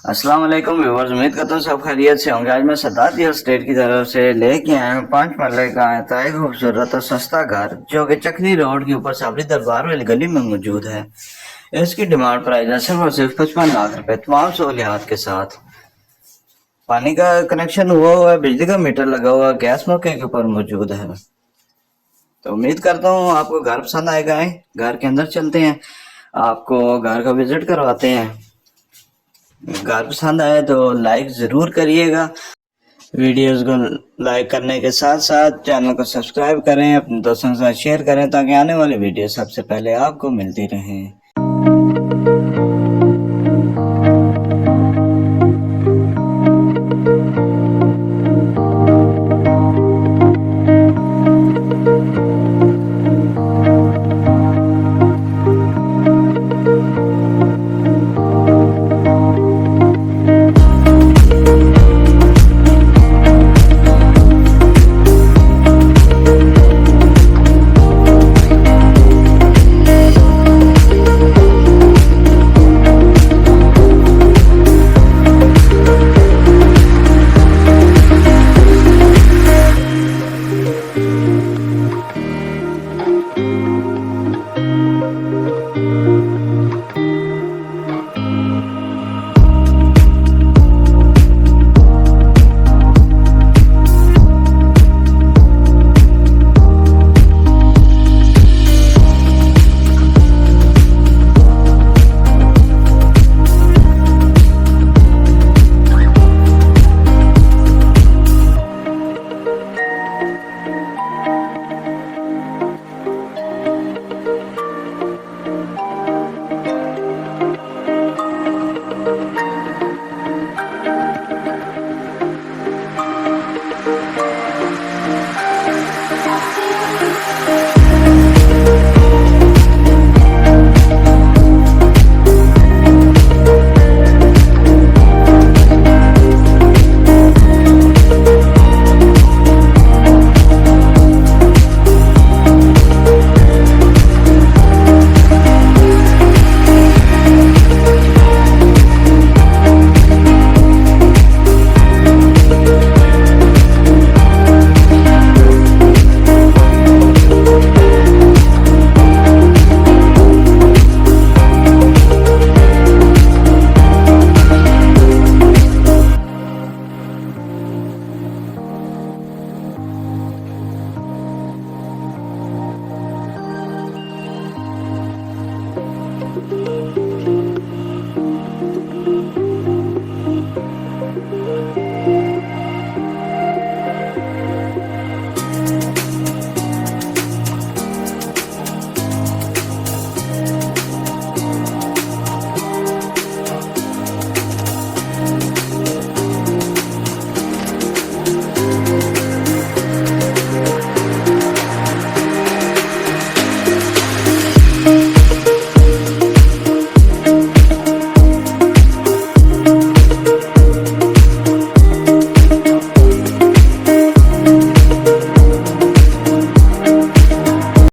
अस्सलाम वालेकुम व्यूअर्स, उम्मीद करता हूँ सब खैरियत से होंगे। आज मैं सरदार रियल एस्टेट की तरफ से लेके आया हूँ 5 मरले का इंतहाई खूबसूरत और सस्ता घर जो कि चकनी रोड के ऊपर साबरी दरबार वाली गली में मौजूद है। इसकी डिमांड प्राइस है सिर्फ और सिर्फ 55 लाख रुपए तमाम सहूलियात के साथ। पानी का कनेक्शन हुआ हुआ है, बिजली का मीटर लगा हुआ है, गैस मौके के ऊपर मौजूद है। तो उम्मीद करता हूँ आपको घर पसंद आएगा। घर के अंदर चलते हैं, आपको घर का विजिट करवाते हैं। घर पसंद आए तो लाइक ज़रूर करिएगा। वीडियोस को लाइक करने के साथ साथ चैनल को सब्सक्राइब करें, अपने दोस्तों के साथ शेयर करें ताकि आने वाली वीडियो सबसे पहले आपको मिलती रहें।